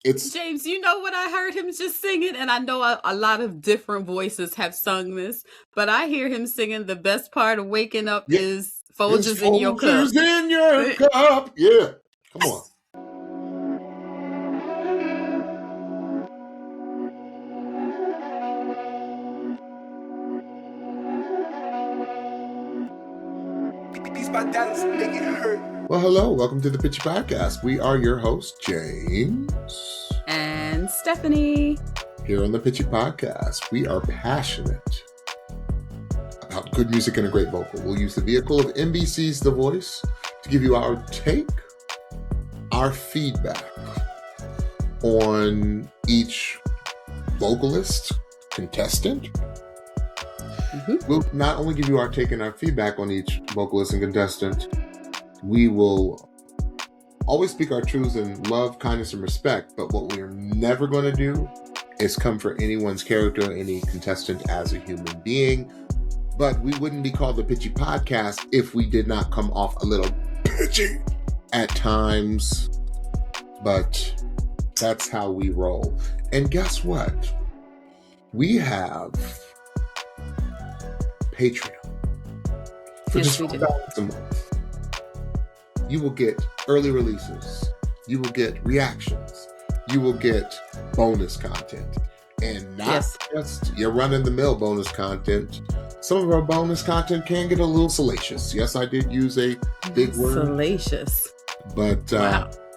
It's James, you know what I heard him just singing? And I know a lot of different voices have sung this, but I hear him singing the best part of waking up yeah, is it's Folgers in your cup. Folgers in your cup. Yeah, come on. Well, hello. Welcome to the Pitchy Podcast. We are your hosts, James And Stephanie. Here on the Pitchy Podcast, we are passionate about good music and a great vocal. We'll use the vehicle of NBC's The Voice to give you our take, our feedback on each vocalist, contestant. We'll not only give you our take and our feedback on each vocalist and contestant, we will always speak our truths in love, kindness, and respect. But what we're never going to do is come for anyone's character, any contestant as a human being. But we wouldn't be called the Pitchy Podcast if we did not come off a little pitchy at times. But that's how we roll. And guess what? We have Patreon. For Yes, just we do. $4 a month, you will get early releases. You will get reactions. You will get bonus content. And not just your run-of-the-mill bonus content. Some of our bonus content can get a little salacious. Yes, I did use a big word. Salacious. But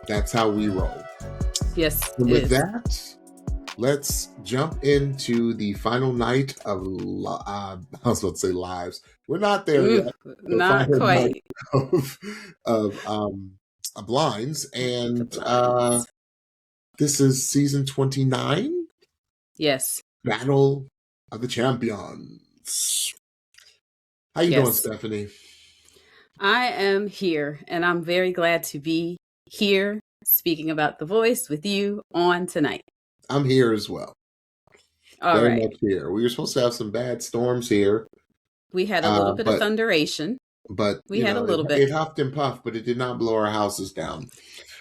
that's how we roll. Yes. And with that, let's jump into the final night of, I was about to say lives. We're not there yet. Not quite. Of Blinds. And this is season 29. Yes. Battle of the Champions. How you doing, Stephanie? I am here, and I'm very glad to be here speaking about The Voice with you on tonight. I'm here as well. Very much here. We were supposed to have some bad storms here. We had a little bit of thunderation. But we had a little bit. It huffed and puffed, but it did not blow our houses down.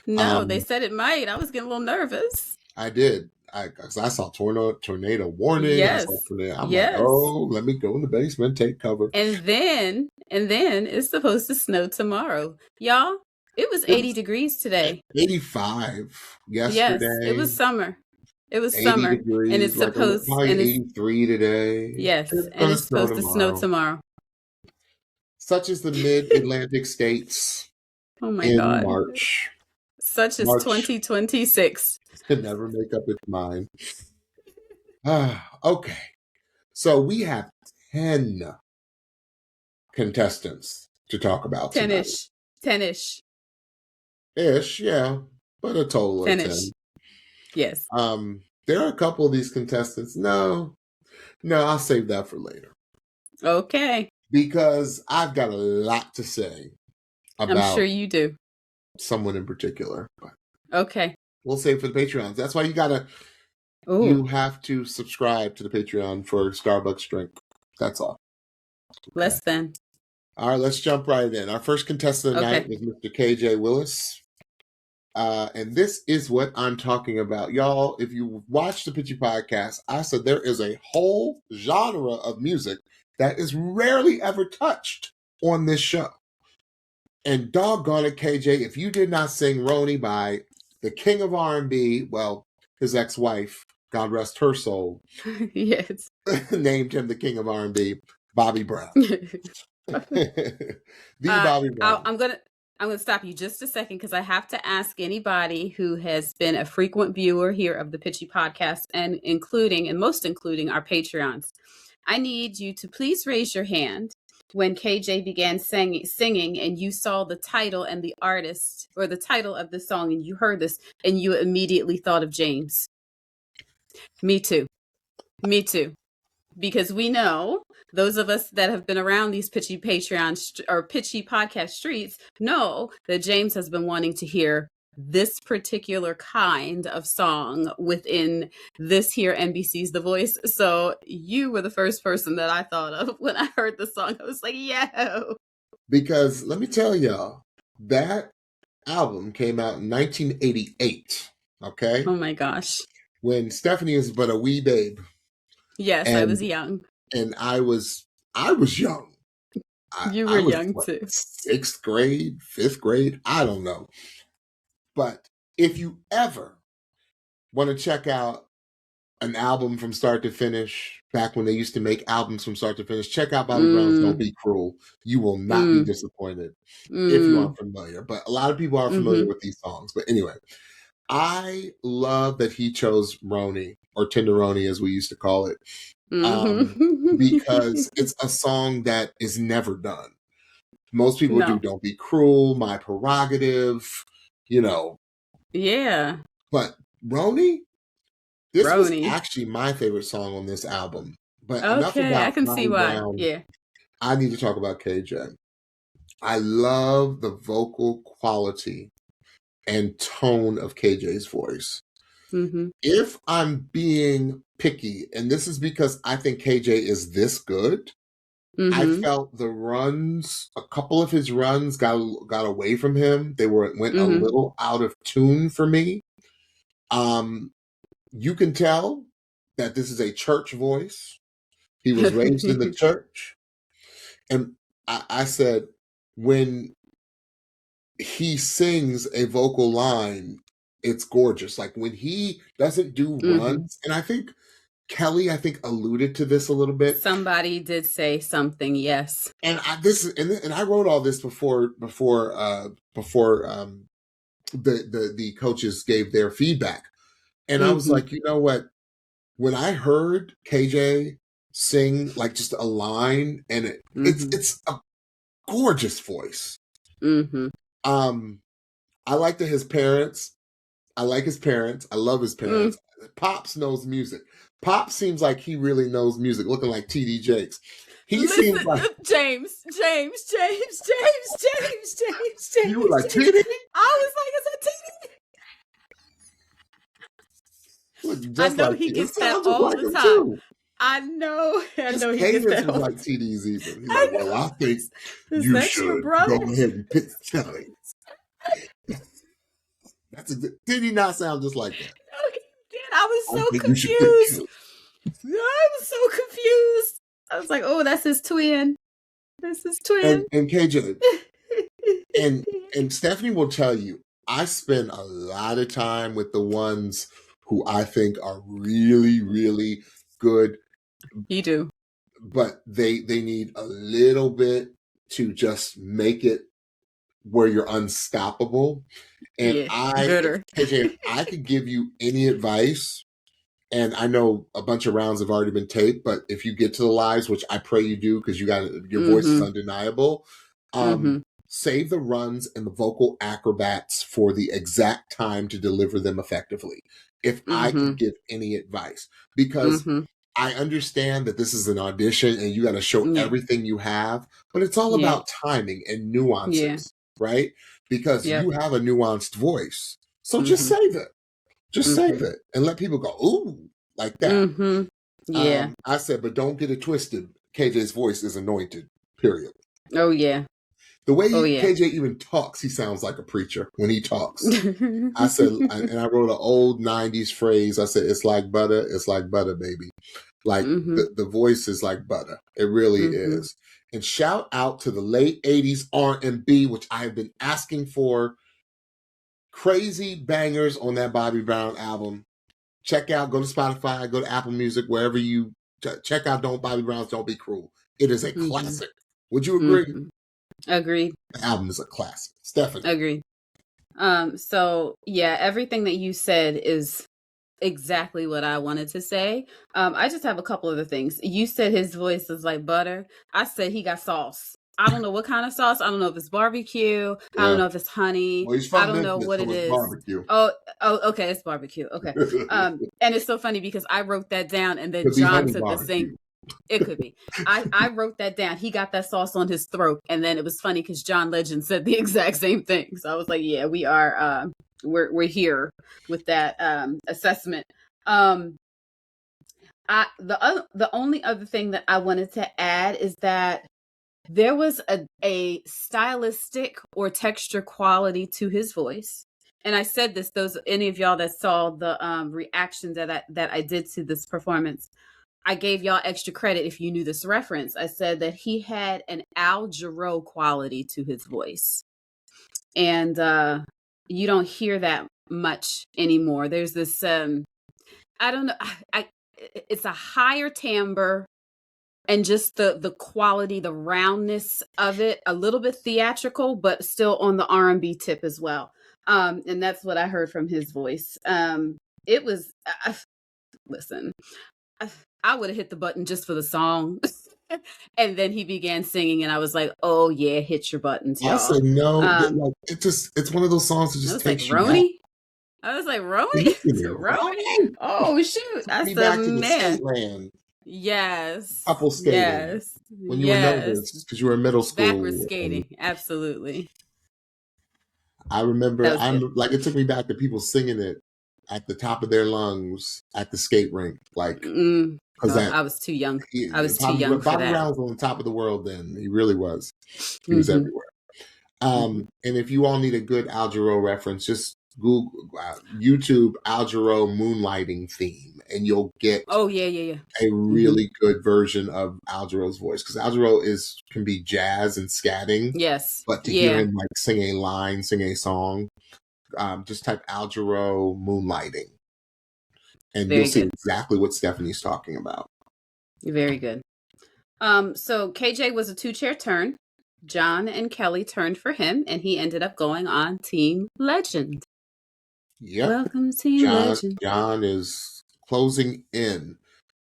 No, they said it might. I was getting a little nervous. I did. Because I saw tornado warning. Yes. I'm like, oh, let me go in the basement, take cover. And then it's supposed to snow tomorrow. Y'all, it was 80 degrees today. 85 yesterday. Yes, it was summer. It was summer. Degrees, and it's supposed to be 83 today. Yes, and it's supposed to snow tomorrow. Such as the mid-Atlantic states. Oh my God. March. Such as 2026. Can never make up its mind. Okay. So we have 10 contestants to talk about. 10-ish. 10-ish. Ish, yeah. But a total of 10. Yes. There are a couple of these contestants. No, I'll save that for later. Okay. Because I've got a lot to say about I'm sure you do. Someone in particular. But okay. We'll save for the Patreons. That's why you have to subscribe to the Patreon for Starbucks drink. That's all. Okay. Less than. All right, let's jump right in. Our first contestant tonight is Mr. J Willis. And this is what I'm talking about. Y'all, if you watch the Pitchy Podcast, I said there is a whole genre of music that is rarely ever touched on this show. And doggone it, KJ, if you did not sing Roni by the king of R&B, well, his ex-wife, God rest her soul, yes, named him the king of R&B, Bobby Brown. Bobby Brown. I'm gonna stop you just a second because I have to ask anybody who has been a frequent viewer here of the Pitchy Podcast and most including our Patreons. I need you to please raise your hand when KJ began singing and you saw the title and the artist or the title of the song and you heard this and you immediately thought of James. Me too. Because we know, those of us that have been around these Pitchy Patreon or Pitchy Podcast streets know that James has been wanting to hear this particular kind of song within this here NBC's The Voice. So you were the first person that I thought of when I heard the song. I was like, yo. Because let me tell y'all, that album came out in 1988. Okay, Oh my gosh. when Stephanie is but a wee babe, Yes, I and was young. I was young. You were I was young what, too. sixth grade, fifth grade, I don't know. But if you ever want to check out an album from start to finish, back when they used to make albums from start to finish, check out Bobby Brown's "Don't Mm, Be Cruel." You will not be mm, disappointed if you mm, aren't familiar. But a lot of people are familiar mm-hmm. with these songs. But anyway, I love that he chose Roni, or Tenderoni as we used to call it, Mm-hmm. because it's a song that is never done. Most people do No. "Don't Be Cruel," "My Prerogative," you know, Yeah. but Roni, this was Brony. actually my favorite song on this album. But enough Okay, I about can see Bobby why. Brown. Yeah. I need to talk about KJ. I love the vocal quality and tone of KJ's voice. Mm-hmm. If I'm being picky, and this is because I think KJ is this good, I Mm-hmm. felt the runs, a couple of his runs got away from him. They went a Mm-hmm. little out of tune for me. You can tell that this is a church voice. He was raised in the church. And I said, when he sings a vocal line, it's gorgeous. Like when he doesn't do Mm-hmm. runs, and I think Kelly, alluded to this a little bit. Somebody did say something, yes. And I wrote all this before the coaches gave their feedback. And I was Mm-hmm. like, you know what? When I heard KJ sing like just a line, and Mm-hmm. it's a gorgeous voice. Mm-hmm. I like that his parents. I like his parents. I love his Mm. parents. Pops knows music. Pops seems like he really knows music, looking like TD Jakes. He seems Listen, like James. you were like TD. I was like, is that TD? I Just know like he it gets that sounds just all like the him time. too. I know His he gets cadence that was all like the time. TD's even. He's I like, know. well, I think Is you that your should brother? go ahead and pick Kelly. Did he not sound just like that? No, he did. I was so think you should pick confused. Kelly. I was so confused. I was like, oh, that's his twin. That's his twin. And KJ and Stephanie will tell you, I spend a lot of time with the ones who I think are really, really good. You do. But they need a little bit to just make it where you're unstoppable. And Yeah, bitter. KJ, if I could give you any advice, and I know a bunch of rounds have already been taped, but if you get to the lives, which I pray you do, because your voice is undeniable, save the runs and the vocal acrobats for the exact time to deliver them effectively. If I could give any advice, because I understand that this is an audition and you got to show everything you have, but it's all about timing and nuances, right? Because you have a nuanced voice. So just save it. Just save it and let people go, ooh, like that. Yeah. I said, but don't get it twisted. KJ's voice is anointed, period. Oh, yeah. The way KJ even talks, he sounds like a preacher when he talks. I said, and I wrote an old 90s phrase. I said, it's like butter, baby. Like the voice is like butter. It really is. And shout out to the late 80s R&B, which I have been asking for. Crazy bangers on that Bobby Brown album. Check out, go to Spotify, go to Apple Music, wherever you check out Bobby Brown's Don't Be Cruel. It is a classic. Would you agree? Agreed. The album is a classic. Stephanie. Agreed. So yeah, everything that you said is exactly what I wanted to say. I just have a couple other things. You said his voice is like butter. I said he got sauce. I don't know what kind of sauce. I don't know if it's barbecue. I don't know if it's honey. Well, he's from I don't know Memphis, what so it it's is. barbecue. Oh, okay, it's barbecue. Okay. And it's so funny because I wrote that down and then Could be John honey said the barbecue. same. It could be. I wrote that down. He got that sauce on his throat, and then it was funny because John Legend said the exact same thing. So I was like, yeah, we are. We're here with that assessment. The only other thing that I wanted to add is that there was a stylistic or texture quality to his voice. and I said this, those any of y'all that saw the reaction that I did to this performance, I gave y'all extra credit if you knew this reference. I said that he had an Al Jarreau quality to his voice. And you don't hear that much anymore. There's this I don't know, it's a higher timbre, and just the quality, the roundness of it, a little bit theatrical, but still on the R&B tip as well. And that's what I heard from his voice. It was, listen, I would have hit the button just for the song. And then he began singing, and I was like, "Oh yeah, hit your buttons, y'all." I said no. Like, it's one of those songs that just takes you back. I was like, Roni? Roni? Oh shoot! I said, man. Yes. Couple skating. Yes. When you were nervous because you were in middle school. Backward skating. Absolutely. I remember. It took me back to people singing it at the top of their lungs at the skate rink, like. Because I was too young. I was too young for that. Bobby Brown was on the top of the world then. He really was. He was everywhere. And if you all need a good Al Jarreau reference, just Google YouTube Al Jarreau moonlighting theme, and you'll get a really good version of Al Jarreau's voice. Because Al Jarreau can be jazz and scatting. Yes. But to hear him like sing a line, sing a song, just type Al Jarreau moonlighting. And you'll see exactly what Stephanie's talking about. Very good. So KJ was a 2-chair turn. John and Kelly turned for him, and he ended up going on Team Legend. Yep. Welcome, Team Legend. John is closing in.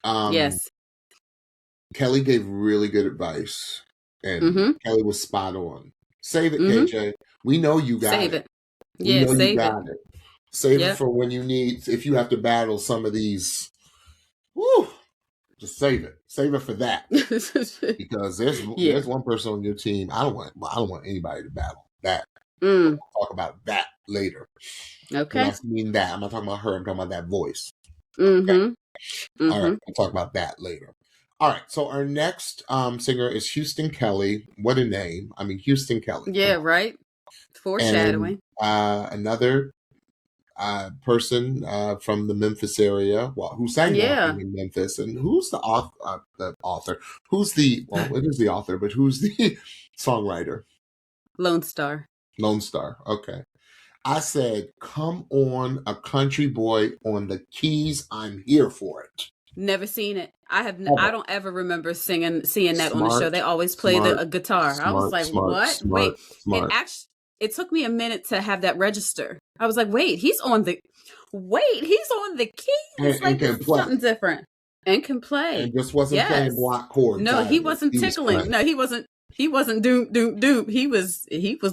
Yes. Kelly gave really good advice, and Kelly was spot on. Save it, KJ. We know you got Save it. Yeah, save it. Save it for when you need, if you have to battle some of these. Woo! Just save it. Save it for that. Because there's one person on your team. I don't want anybody to battle that. We'll talk about that later. Okay. I mean that. I'm not talking about her. I'm talking about that voice. Okay? All right. We'll talk about that later. All right. So our next singer is Houston Kelly. What a name. I mean, Houston Kelly. Yeah, right. Foreshadowing. And, another person from the Memphis area, who sang in Memphis, and who's the author? Who's the it is the author, but who's the songwriter? Lone Star. Okay. I said, "Come on, a country boy on the keys. I'm here for it." Never seen it. I don't ever remember seeing that on the show. They always play a guitar. I was like, what? Wait, it took me a minute to have that register. I was like, wait, he's on the keys. And can play. Something different. And can play. And just wasn't playing block chords. No, he wasn't tickling. No, he wasn't doom, doom, doom. He was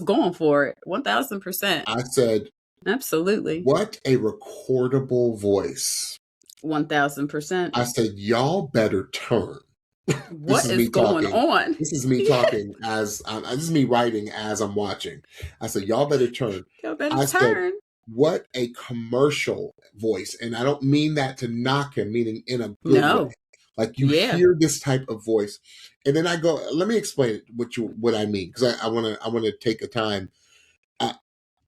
going for it. 1000%. I said, absolutely. What a recordable voice. 1000%. I said, y'all better turn. What is going on? This is me talking this is me writing as I'm watching. I said, y'all better turn. Y'all better turn. Said, what a commercial voice. And I don't mean that to knock him, meaning in a good way. Like you hear this type of voice. And then I go, let me explain what I mean. Because I want to take a time.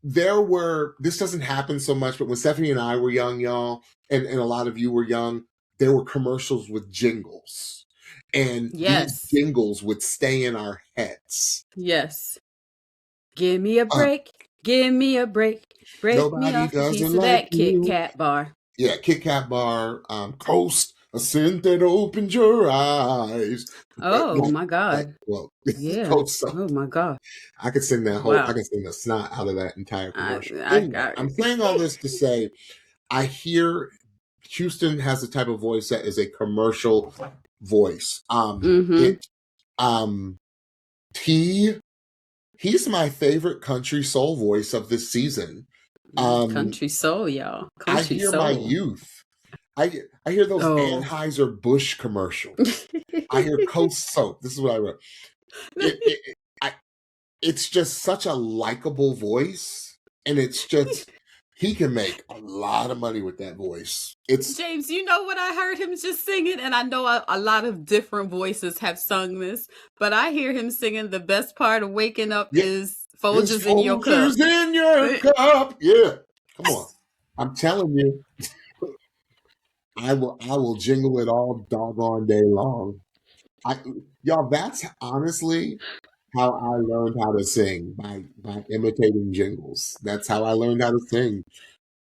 This doesn't happen so much, but when Stephanie and I were young, y'all, and a lot of you were young, there were commercials with jingles. And these jingles would stay in our heads. Yes. Give me a break. Give me a break. Break me off a piece of that Kit Kat bar. Yeah, Kit Kat bar. Coast, a scent that opened your eyes. Oh, my God. Coast, oh, my God. I could sing that whole, I could sing the snot out of that entire commercial. I'm saying all this to say, I hear Houston has the type of voice that is a commercial voice. He's my favorite country soul voice of this season. Country soul, y'all. I hear my youth. I hear those Anheuser-Busch commercials. I hear Coast Soap. This is what I wrote. It's just such a likable voice, and it's just he can make a lot of money with that voice. James, you know what I heard him just singing? And I know a lot of different voices have sung this, but I hear him singing the best part of waking up is Folgers in your cup. Folgers in your cup. Yeah. Come on. I'm telling you, I will jingle it all doggone day long. Y'all, that's honestly how I learned how to sing by imitating jingles. That's how I learned how to sing,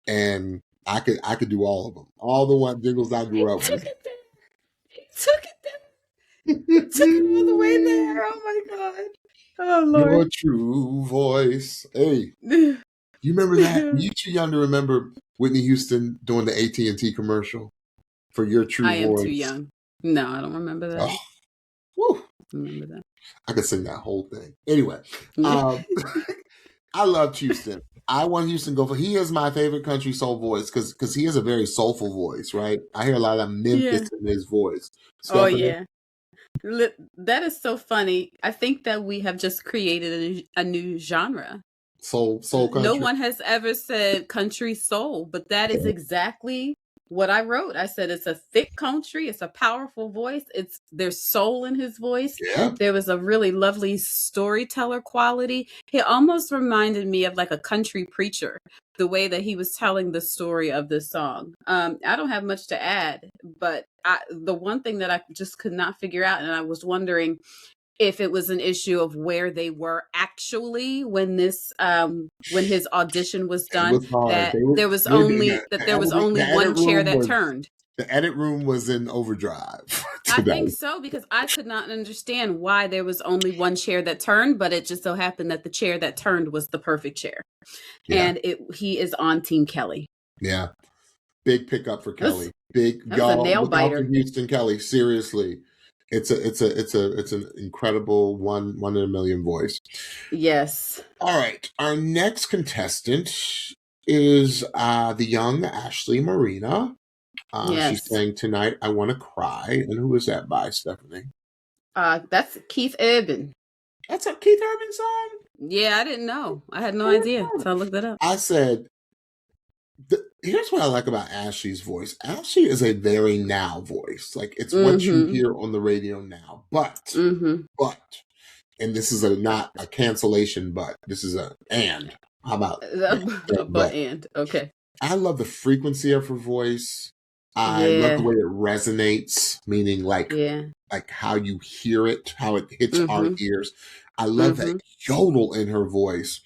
and I could do all of them, all the one jingles I He grew up took with. it there. He took it there. He took it all the way there. Oh my God. Oh Your Lord. true voice. Hey, you remember that? You too young to remember Whitney Houston doing the AT&T commercial for Your True I am too Voice. young. No, I don't remember that. Oh, woo. Remember that. I could sing that whole thing. Anyway, Yeah. I loved Houston. I want Houston to go for. He is my favorite country soul voice because he has a very soulful voice, right? I hear a lot of Memphis in his voice. Oh Stephanie, yeah. That is so funny. I think that we have just created a new genre. soul No country. one has ever said country soul, but that is exactly what I wrote. I said it's a thick country, it's a powerful voice, there's soul in his voice. Yeah, There was a really lovely storyteller quality. He almost reminded me of like a country preacher, the way that he was telling the story of this song. I don't have much to add, but the one thing that I just could not figure out, and I was wondering if it was an issue of where they were actually when his audition was it done, was hard. that there was They were only the one edit chair room that was turned. the edit room was in overdrive I today. think so, because I could not understand why there was only one chair that turned, but it just so happened that the chair that turned was the perfect chair. Yeah. And he is on Team Kelly. Yeah. Big pickup for Kelly. Big That was a y'all nail look out biter. for Houston Kelly. Seriously. It's an incredible one in a million voice. Yes. All right. Our next contestant is the young Ashley Marina. Yes. She's saying Tonight I Want to Cry. And who is that by, Stephanie? That's Keith Urban. That's a Keith Urban song? Yeah, I didn't know. I had no idea. So I looked it up. I said, here's what I like about Ashley's voice. Ashley is a very now voice. Like, it's what you hear on the radio now. But, and this is not a cancellation, but this is and. How about and? Okay. I love the frequency of her voice. I love the way it resonates, meaning like how you hear it, how it hits our ears. I love that yodel in her voice.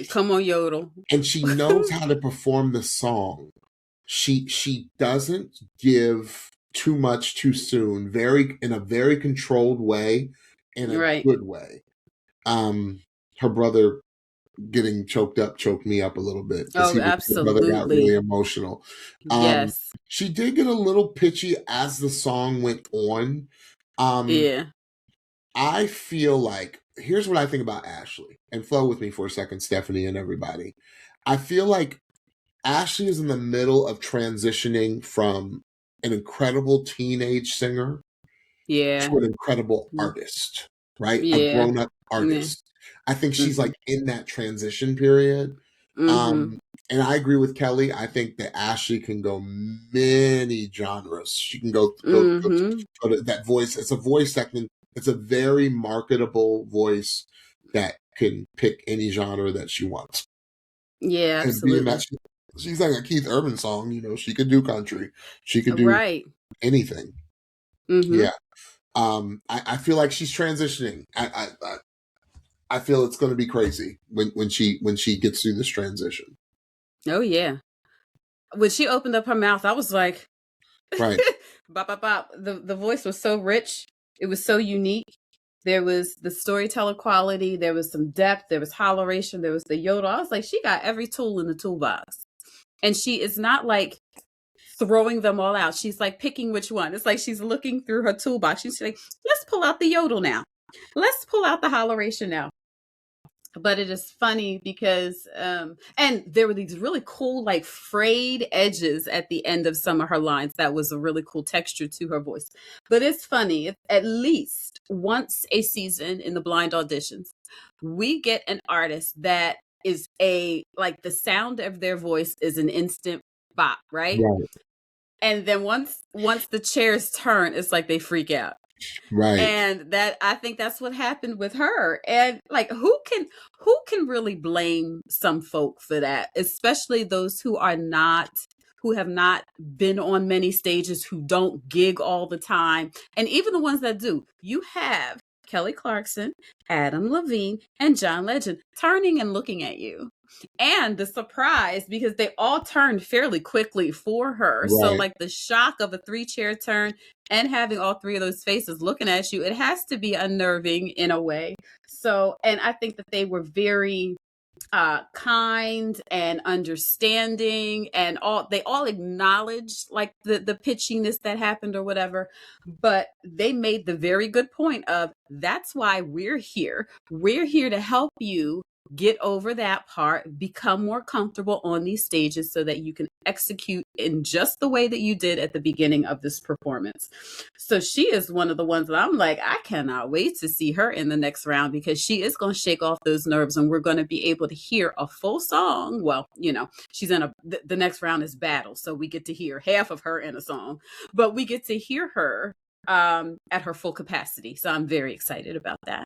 Come on, yodel. And she knows how to perform the song. She doesn't give too much too soon, in a very controlled way, in a good way. Her brother getting choked me up a little bit. Oh, absolutely. Her brother got really emotional. Yes. She did get a little pitchy as the song went on. I feel like, here's what I think about Ashley, and flow with me for a second, Stephanie and everybody. I feel like Ashley is in the middle of transitioning from an incredible teenage singer to an incredible artist, right? A grown-up artist. I think she's like in that transition period. And I agree with Kelly. I think that Ashley can go many genres. She can go to that voice. It's a voice that it's a very marketable voice that can pick any genre that she wants. Yeah, absolutely. And she's like a Keith Urban song, she could do country. She could do anything. Yeah. I feel like she's transitioning. I feel it's going to be crazy when she gets through this transition. Oh yeah. When she opened up her mouth, I was like, right. Bop, bop, bop. The voice was so rich. It was so unique. There was the storyteller quality. There was some depth. There was holleration. There was the yodel. I was like, she got every tool in the toolbox. And she is not like throwing them all out. She's like picking which one. It's like she's looking through her toolbox. She's like, let's pull out the yodel now. Let's pull out the holleration now. But it is funny because, and there were these really cool, like frayed edges at the end of some of her lines. That was a really cool texture to her voice. But it's funny, at least once a season in the blind auditions, we get an artist that is like the sound of their voice is an instant bop, right? And then once the chairs turn, it's like they freak out. Right. And that, I think that's what happened with her. And like, who can really blame some folk for that, especially those who have not been on many stages, who don't gig all the time, and even the ones that do. You have Kelly Clarkson, Adam Levine, and John Legend turning and looking at you. And the surprise, because they all turned fairly quickly for her. So, Right. like, the shock of a 3-chair turn and having all three of those faces looking at you, it has to be unnerving in a way. So, and I think that they were very kind and understanding, and they all acknowledged like the pitchiness that happened or whatever, but they made the very good point of, that's why we're here. We're here to help you get over that part, become more comfortable on these stages so that you can execute in just the way that you did at the beginning of this performance. So she is one of the ones that I'm like, I cannot wait to see her in the next round, because she is going to shake off those nerves and we're going to be able to hear a full song. Well, she's in the next round is battle, so we get to hear half of her in a song, but we get to hear her at her full capacity. So I'm very excited about that.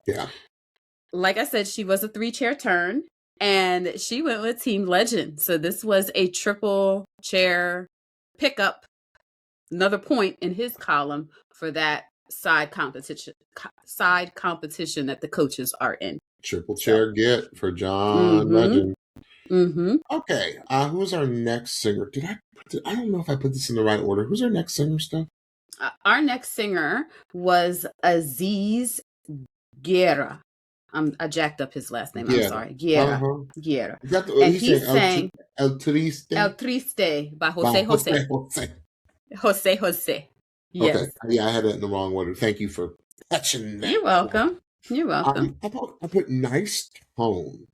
Yeah. Like I said, she was a 3-chair turn, and she went with Team Legend. So this was a triple chair pickup, another point in his column for that side competition that the coaches are in. Triple chair get for John Legend. Mm-hmm. Okay, who's our next singer? I don't know if I put this in the right order. Who's our next singer, Steph? Our next singer was Aziz Guerra. I jacked up his last name. I'm sorry. Guerra. Guerra. And he sang El Triste. El Triste by Jose. Jose. Yes. Okay. Yeah, I had it in the wrong order. Thank you for catching that. You're welcome. You're welcome. I put nice tone.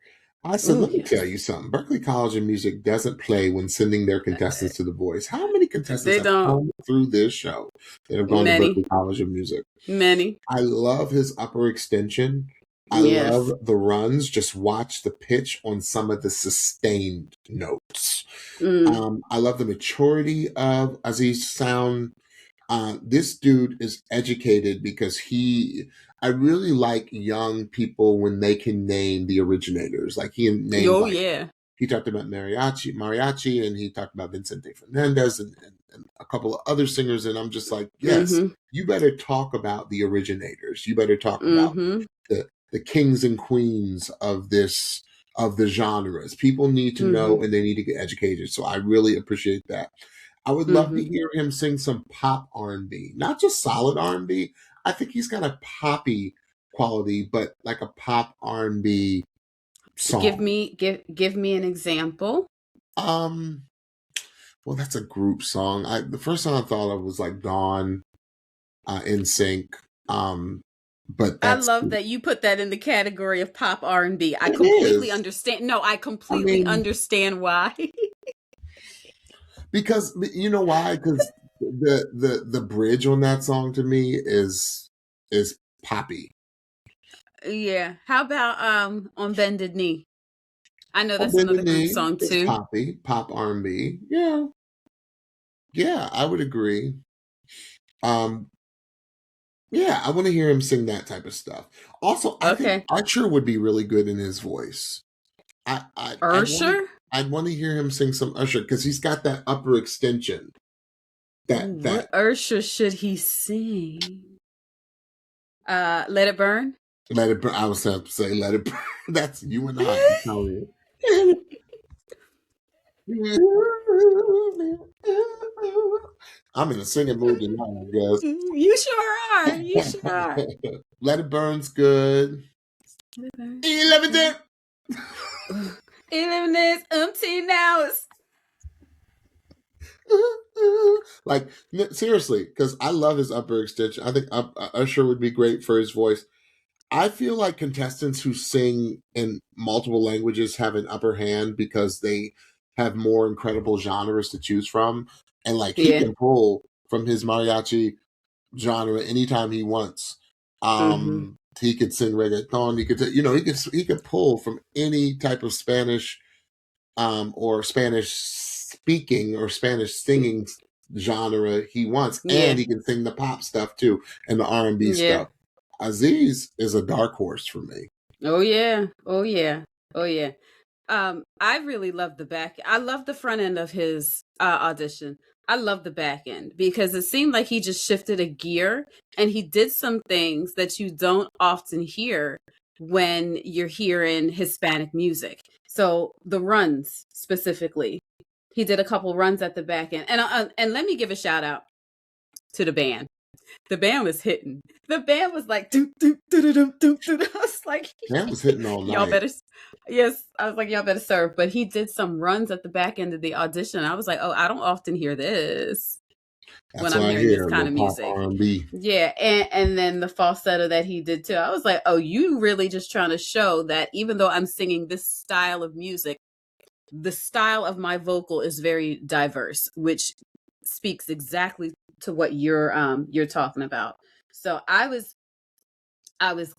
I said, let me tell you something. Berklee College of Music doesn't play when sending their contestants to The Voice. How many contestants have come through this show that have gone to Berklee College of Music? Many. I love his upper extension. I love the runs. Just watch the pitch on some of the sustained notes. I love the maturity of Aziz's sound. This dude is educated because I really like young people when they can name the originators. Like he named, he talked about mariachi, and he talked about Vicente Fernandez and a couple of other singers. And I'm just like, yes, you better talk about the originators. You better talk about the kings and queens of the genres. People need to know, and they need to get educated. So I really appreciate that. I would love to hear him sing some pop R&B, not just solid R&B. I think he's got a poppy quality, but like a pop R&B song. Give me an example. Well, that's a group song. The first song I thought of was like Dawn, NSYNC. But I love that you put that in the category of pop R&B. I completely understand. No, I completely understand why. Because you know why? Because the bridge on that song to me is poppy. Yeah. How about on Bended Knee? I know that's another group song too. Poppy, pop R&B. Yeah. Yeah, I would agree. Yeah, I want to hear him sing that type of stuff. Also, I think Usher would be really good in his voice. Usher? I'd want to hear him sing some Usher because he's got that upper extension. What Usher should he sing? Let It Burn? Let It Burn. I was going to say Let It Burn. That's you and I. I'm telling you. I'm in a singing mood tonight, I guess. You sure are. You sure are. Let It Burn's good. 11 days. 11 days, umpteen hours. Like, seriously, because I love his upper extension. I think Usher would be great for his voice. I feel like contestants who sing in multiple languages have an upper hand because they have more incredible genres to choose from. And like he can pull from his mariachi genre anytime he wants. He could sing reggaeton. He could pull from any type of Spanish or Spanish speaking or Spanish singing genre he wants, Yeah. and he can sing the pop stuff too and the R&B Yeah. stuff. Aziz is a dark horse for me. Oh yeah. Oh yeah. Oh yeah. I really love the back. I love the front end of his audition. I love the back end because it seemed like he just shifted a gear and he did some things that you don't often hear when you're hearing Hispanic music. So the runs specifically, he did a couple runs at the back end, and let me give a shout out to the band. The band was hitting. The band was like, doo, doo, doo, doo, doo, doo, doo. I was like, Man was hitting all y'all night. better, yes. I was like, y'all better serve. But he did some runs at the back end of the audition. I was like, oh, I don't often hear this That's when I'm what I hearing this hear. kind of Little pop music. R&B. Yeah, and then the falsetto that he did too. I was like, oh, you really just trying to show that even though I'm singing this style of music, the style of my vocal is very diverse, which speaks exactly to what you're talking about. So I was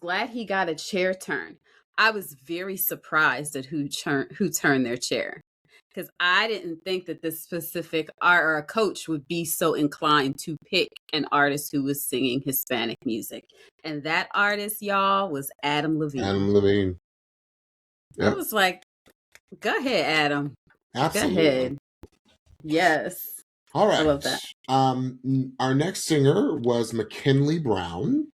glad he got a chair turn. I was very surprised at who turned their chair because I didn't think that this specific or a coach would be so inclined to pick an artist who was singing Hispanic music. And that artist, y'all, was Adam Levine. Adam Levine. Yep. I was like, go ahead, Adam. Absolutely. Go ahead. Yes. All right. I love that. Our next singer was Mikenley Brown.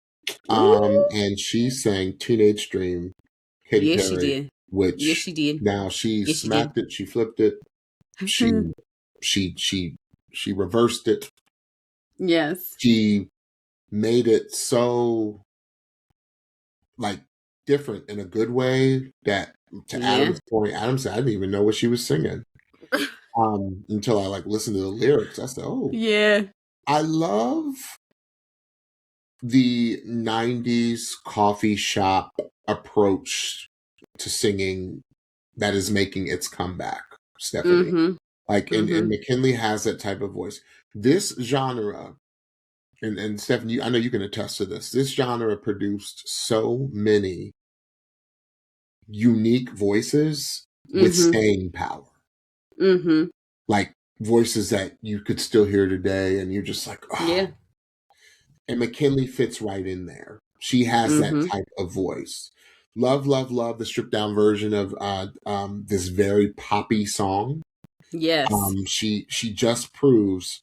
And she sang Teenage Dream, Katy Yes, Perry, she did. which yes, she did. Now she smacked it, she flipped it, she reversed it. Yes. She made it so like different in a good way that to Adam's point, Adam said I didn't even know what she was singing. Until I like listened to the lyrics. I said, oh yeah. I love the 90s coffee shop approach to singing that is making its comeback, Stephanie. Mm-hmm. Like, and Mikenley has that type of voice. This genre, and Stephanie, I know you can attest to this, this genre produced so many unique voices with staying power. Mm-hmm. Like, voices that you could still hear today, and you're just like, oh. Yeah. And Mikenley fits right in there. She has that type of voice. Love, love, love the stripped down version of this very poppy song. Yes. She just proves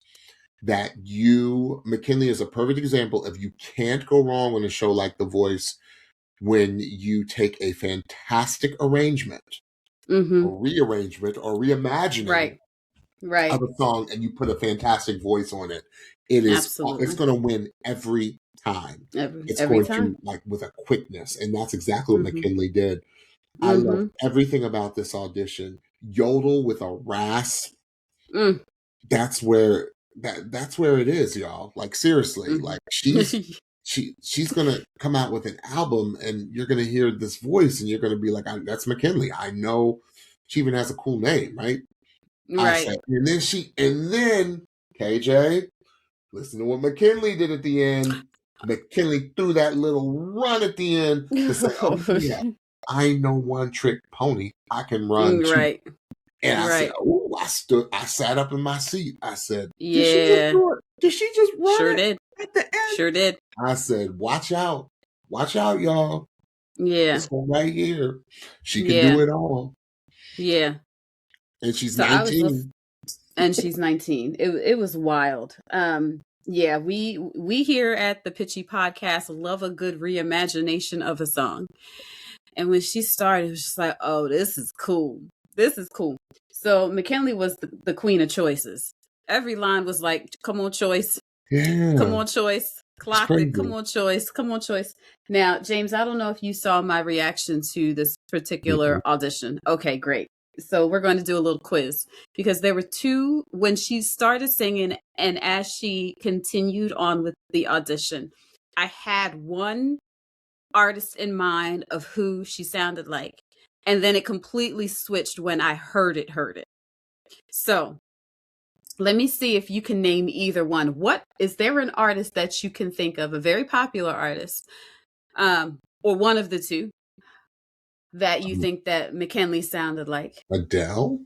that Mikenley is a perfect example of you can't go wrong on a show like The Voice when you take a fantastic arrangement, or rearrangement, or reimagining of a song, and you put a fantastic voice on it. It's going to win every time. It's going to, like, with a quickness, and that's exactly what Mikenley did. I love everything about this audition. Yodel with a rasp. That's where it is, y'all. Like, seriously, like she's gonna come out with an album, and you're gonna hear this voice, and you're gonna be like, that's Mikenley. I know she even has a cool name, right? Right. Said, and then KJ, listen to what Mikenley did at the end. Mikenley threw that little run at the end to say, oh yeah, I know one trick pony. I can run too. Right. And I said, oh, I sat up in my seat. I said, yeah. Did she just run Sure it did. at the end? Sure did. I said, watch out, y'all. Yeah. This one right here. She can do it all. Yeah. And she's 19. And she's 19. It was wild. Yeah, we here at the Pitchy Podcast love a good reimagination of a song. And when she started, it was just like, oh, this is cool. This is cool. So Mikenley was the queen of choices. Every line was like, come on, choice. Yeah. Come on, choice. Clock it. Come on, choice. Come on, choice. Now, James, I don't know if you saw my reaction to this particular audition. Okay, great. So we're going to do a little quiz because there were two when she started singing and as she continued on with the audition, I had one artist in mind of who she sounded like. And then it completely switched when I heard it. So let me see if you can name either one. What is there an artist that you can think of, a very popular artist, or one of the two that you think that Mikenley sounded like? Adele?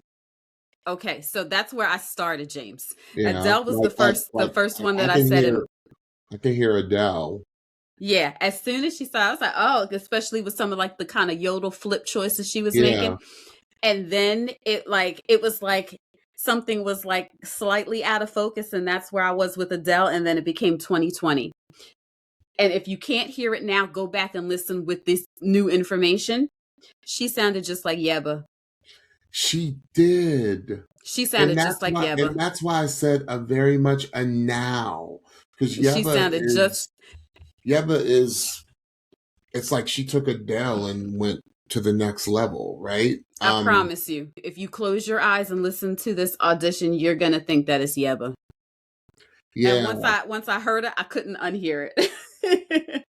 Okay, so that's where I started, James. Yeah, Adele was the first one that I said. I can hear Adele. Yeah, as soon as she saw, I was like, oh, especially with some of like the kind of yodel flip choices she was Yeah, making. And then it was like something was like slightly out of focus, and that's where I was with Adele, and then it became 2020. And if you can't hear it now, go back and listen with this new information. She sounded just like Yeba. she did. She sounded just like And Yeba. that's why I said a very much a now. Because She sounded just. Yeba is, it's like she took Adele and went to the next level, right? I promise you, if you close your eyes and listen to this audition, you're gonna think that it's Yeba. Yeah. And once I heard it, I couldn't unhear it.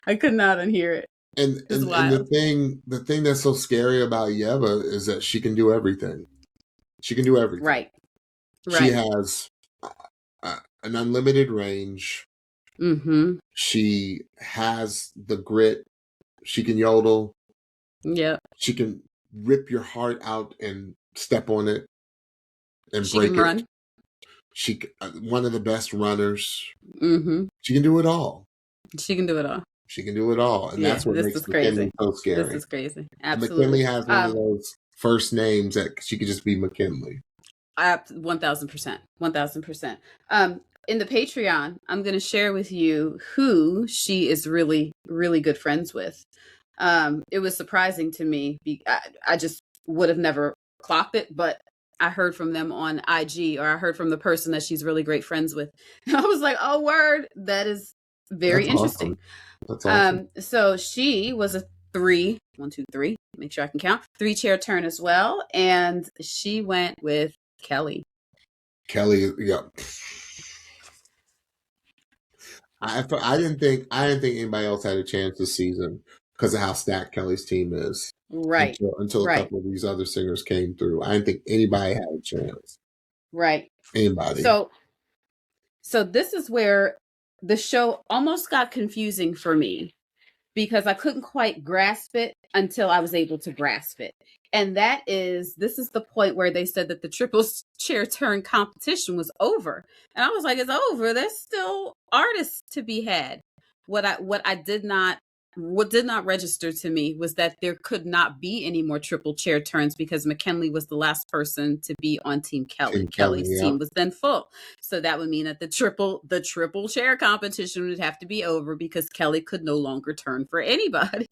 I could not unhear it. And the thing that's so scary about Yeba is that she can do everything. She can do everything. Right. She has an unlimited range. Mm-hmm. She has the grit. She can yodel. Yeah. She can rip your heart out and step on it and she break can it. Run. She one of the best runners. Mm-hmm. She can do it all. She can do it all. She can do it all, and that's what makes Mikenley so scary. This is crazy. Absolutely. And Mikenley has one of those first names that she could just be Mikenley. 1000%. 1000%. In the Patreon, I'm going to share with you who she is really, really good friends with. It was surprising to me. I just would have never clocked it, but I heard from them on IG, or I heard from the person that she's really great friends with. And I was like, oh, word. That is very interesting. Awesome. That's awesome. So she was a 3, 1, 2, 3, make sure I can count, 3-chair turn as well. And she went with Kelly. Yeah. I didn't think anybody else had a chance this season because of how stacked Kelly's team is. Right. Until a couple of these other singers came through. I didn't think anybody had a chance. Right. Anybody. So this is where the show almost got confusing for me, because I couldn't quite grasp it until I was able to grasp it. And this is the point where they said that the triple chair turn competition was over. And I was like, it's over. There's still artists to be had. What did not register to me was that there could not be any more triple chair turns, because Mikenley was the last person to be on Team Kelly. Kelly's team was then full. So that would mean that the triple chair competition would have to be over, because Kelly could no longer turn for anybody.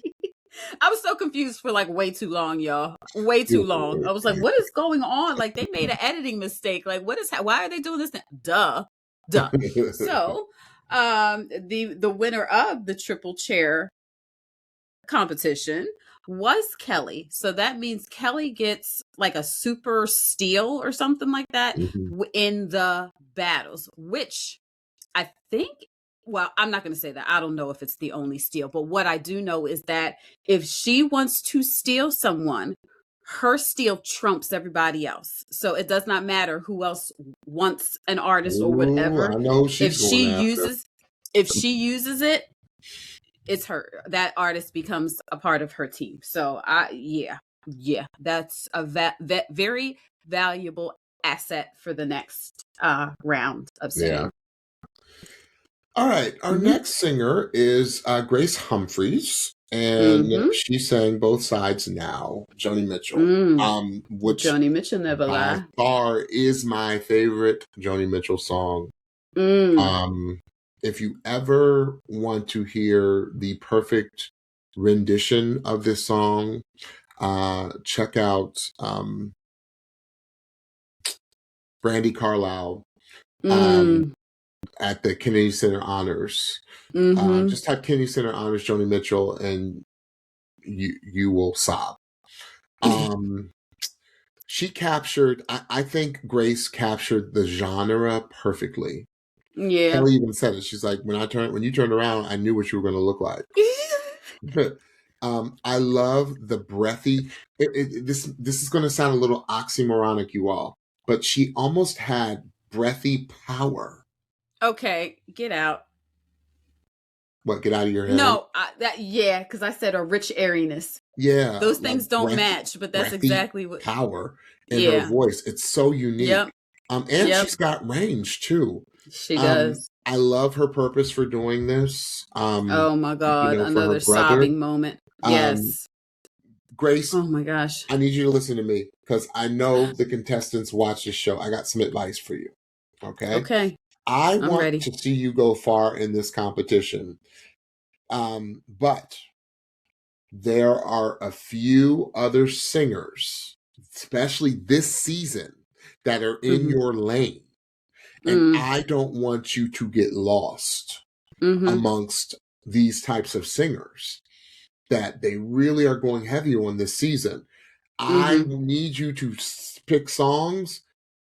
I was so confused for like way too long, y'all. Way too long. I was like, what is going on? Like, they made an editing mistake. Like, why are they doing this? Duh. So the winner of the triple chair competition was Kelly. So that means Kelly gets like a super steal or something like that in the battles, which I think, well, I'm not going to say that. I don't know if it's the only steal, but what I do know is that if she wants to steal someone, her steal trumps everybody else. So it does not matter who else wants an artist or whatever. I know if she uses it, it's her. That artist becomes a part of her team. So that's a very valuable asset for the next round of singing. Yeah. All right. Our next singer is Grace Humphries, and she sang Both Sides Now, Joni Mitchell. Which Joni Mitchell never lie. By far is my favorite Joni Mitchell song. If you ever want to hear the perfect rendition of this song, check out Brandi Carlile at the Kennedy Center Honors. Just type Kennedy Center Honors Joni Mitchell and you will sob. She captured, I think Grace captured the genre perfectly. Yeah. Kelly even said it. She's like, when you turned around, I knew what you were going to look like. I love the breathy. This is going to sound a little oxymoronic, you all, but she almost had breathy power. Okay, get out. What? Get out of your head? No, because I said a rich airiness. Yeah, Those like things don't match, but that's breathy exactly what. power in her Yeah. voice. It's so unique. Yep. And Yep. she's got range too. She does. I love her purpose for doing this. Oh my God. For her Another brother. sobbing moment. Yes. Grace. Oh my gosh. I need you to listen to me because I know the contestants watch this show. I got some advice for you. Okay. Okay. I want ready. to see you go far in this competition. But there are a few other singers, especially this season, that are in your lane. And I don't want you to get lost amongst these types of singers that they really are going heavy on this season. I need you to pick songs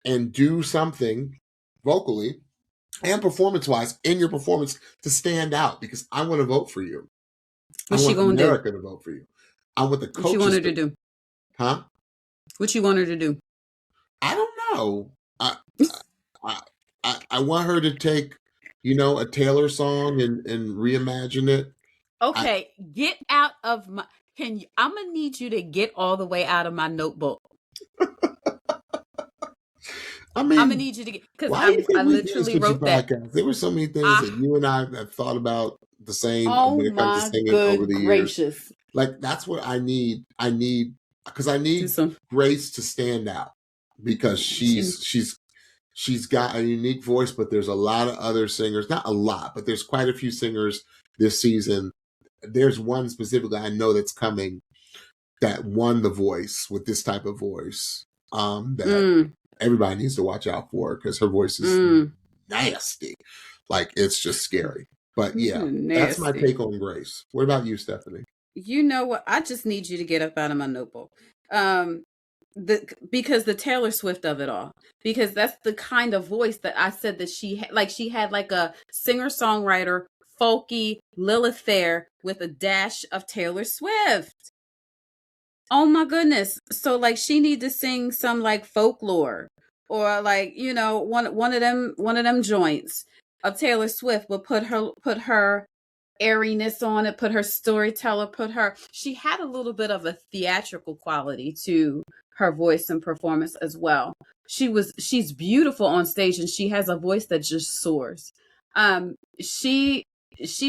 and do something vocally and performance-wise in your performance to stand out because I want to vote for you. What's she going to do? America to vote for you. I want the coaches. What you want her to do? Huh? What you want her to do? I don't know. I want her to take, a Taylor song and reimagine it. Okay, get out of my. I'm gonna need you to get all the way out of my notebook. I mean, I'm gonna need you to get because I literally wrote that. There were so many things that you and I have thought about the same when it comes to singing over the years. Like that's what I need. I need Grace to stand out because she's got a unique voice, but there's a lot of other singers. Not a lot, but there's quite a few singers this season. There's one specifically I know that's coming that won The Voice with this type of voice. That everybody needs to watch out for because her voice is nasty. Like it's just scary. But yeah, that's my take on Grace. What about you, Stephanie? You know what? I just need you to get up out of my notebook. Because the Taylor Swift of it all, because that's the kind of voice that I said that she had like a singer-songwriter, folky Lilith Fair with a dash of Taylor Swift. Oh my goodness. So like she need to sing some like folklore or like, one of them joints of Taylor Swift will put her airiness on it, put her storyteller, she had a little bit of a theatrical quality to her voice and performance as well. She's beautiful on stage and she has a voice that just soars. She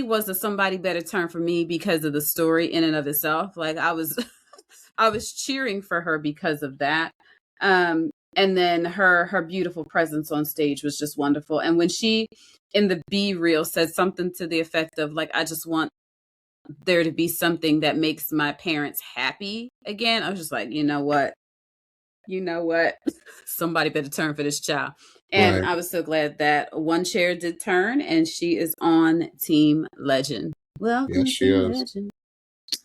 was a somebody better turn for me because of the story in and of itself. Like I was cheering for her because of that. And then her beautiful presence on stage was just wonderful. And when she in the B reel said something to the effect of like, I just want there to be something that makes my parents happy again. I was just like, you know what? Somebody better turn for this child. And right. I was so glad that one chair did turn and she is on Team Legend. Welcome yes, she to is. Legend.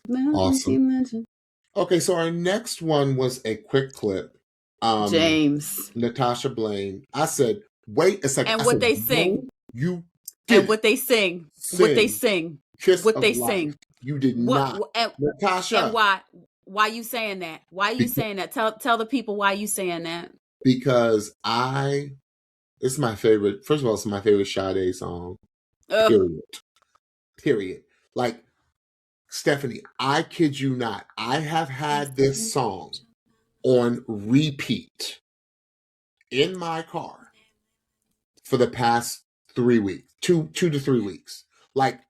Welcome awesome. Team Legend. Okay, so our next one was a quick clip. James. Natasha Blaine. I said, wait a second. And what they sing. You and what they sing. What they sing. Kiss what they life. sing. You did not. Natasha. And why? Why you saying that? Why are you saying that? Tell the people why you saying that. Because it's my favorite. First of all, it's my favorite Sade song. Period. Like, Stephanie, I kid you not. I have had this song on repeat in my car for the past 3 weeks, 2 to 3 weeks. Like,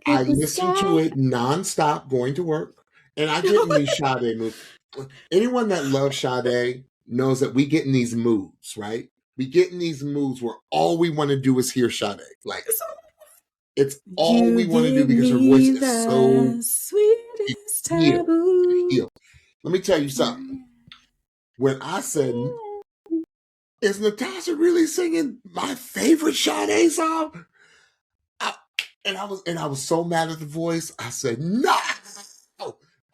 I listen to it nonstop going to work. And I get in these Sade moods. Anyone that loves Sade knows that we get in these moods, right? We get in these moods where all we want to do is hear Sade. Like, it's all we want to do because her voice is so sweetest taboo. Let me tell you something. When I said, is Natasha really singing my favorite Sade song? I was so mad at the voice. I said, no.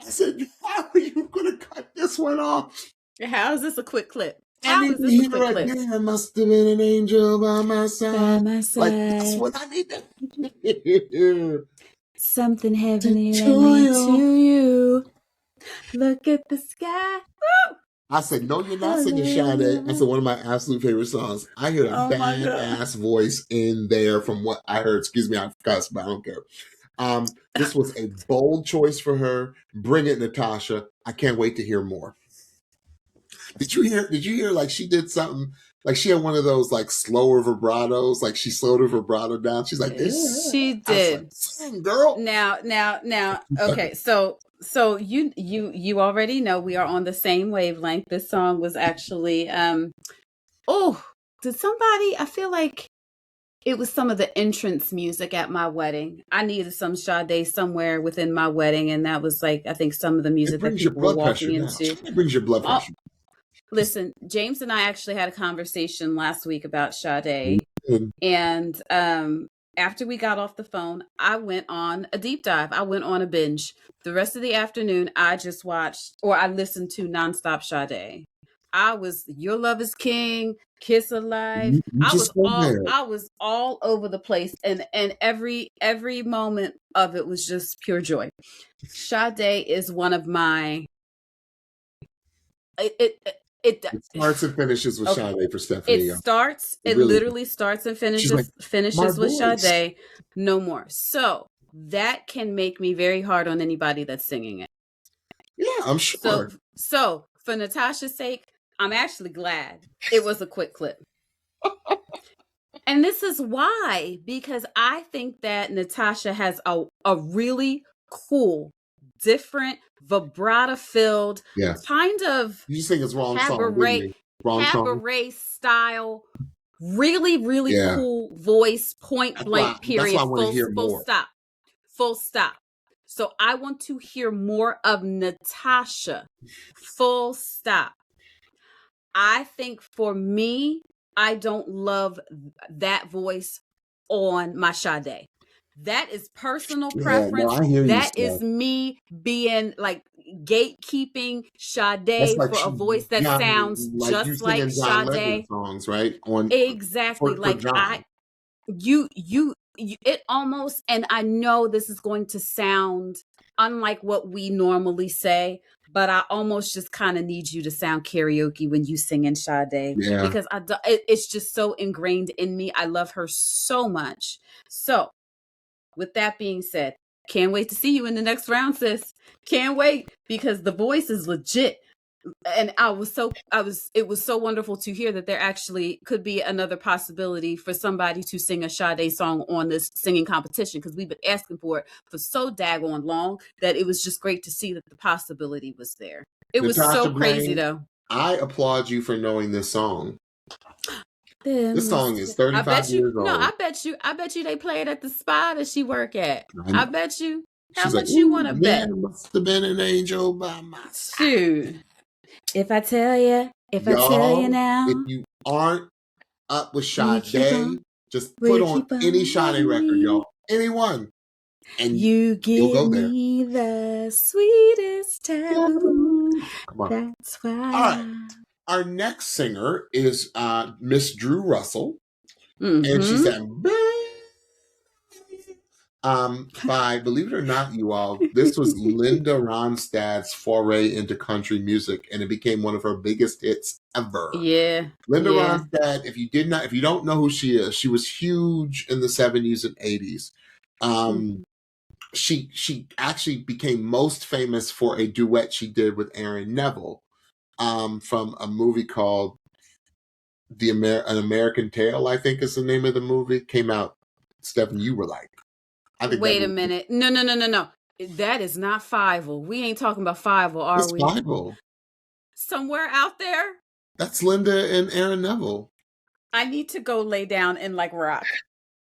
I said, how are you going to cut this one off? How is this a quick clip? I need to hear it again. There must have been an angel by my side. Like, that's what I need to hear. Something heavenly to you. Look at the sky. Woo! I said, no, you're not singing Sade. That's one of my absolute favorite songs. I hear a badass voice in there from what I heard. Excuse me, I cussed, but I don't care. This was a bold choice for her. Bring it, Natasha. I can't wait to hear more. Did you hear like she did something, like she had one of those like slower vibratos, like she slowed her vibrato down. She's like, she did. Like, sing, girl. Now, okay, so you already know we are on the same wavelength. This song was actually I feel like it was some of the entrance music at my wedding. I needed some Sade somewhere within my wedding, and that was like, I think, some of the music that people were walking into. It brings your blood pressure. Listen, James and I actually had a conversation last week about Sade, and after we got off the phone, I went on a deep dive. I went on a binge. The rest of the afternoon, I just watched, or I listened to nonstop Sade. I was Your Love Is King, Kiss Alive. I was all over the place, and every moment of it was just pure joy. Sade is one of my. It starts and finishes with Sade for Stephanie. It literally starts and finishes with Sade. No more. So that can make me very hard on anybody that's singing it. Yeah, I'm sure. So for Natasha's sake, I'm actually glad it was a quick clip. And this is why, because I think that Natasha has a really cool, different, vibrato-filled, kind of you just think it's wrong cabaret style, really, really cool voice, point blank, period, full stop. So I want to hear more of Natasha, full stop. I think for me, I don't love that voice on my Sade. That is personal preference. That is me being like gatekeeping Sade like for a voice that sounds like just like Sade songs, right? Exactly. Like it almost, and I know this is going to sound unlike what we normally say, but I almost just kind of need you to sound karaoke when you sing in Sade, because it's just so ingrained in me. I love her so much. So with that being said, can't wait to see you in the next round, sis. Can't wait, because the voice is legit. And it was so wonderful to hear that there actually could be another possibility for somebody to sing a Sade song on this singing competition, because we've been asking for it for so daggone long that it was just great to see that the possibility was there. It was so crazy, though. I applaud you for knowing this song. This song is 35 years old. No, I bet you they play it at the spa that she work at. I bet you. How much you want to bet? Must have been an angel by my side. Dude, if I tell you now. If you aren't up with Sade, just put on any Sade record, y'all. Anyone. And you give me the sweetest taboo. Come on. That's why. All right. Our next singer is Miss Drew Russell. And she sang by, believe it or not, you all, this was Linda Ronstadt's foray into country music, and it became one of her biggest hits ever. Yeah. Linda Ronstadt, if you don't know who she is, she was huge in the 70s and 80s. She actually became most famous for a duet she did with Aaron Neville from a movie called An American Tale, I think is the name of the movie. Came out, Stephen, you were like, wait a minute. No. That is not Fievel. We ain't talking about Fievel, are we? It's Fievel. Somewhere out there? That's Linda and Aaron Neville. I need to go lay down and like rock.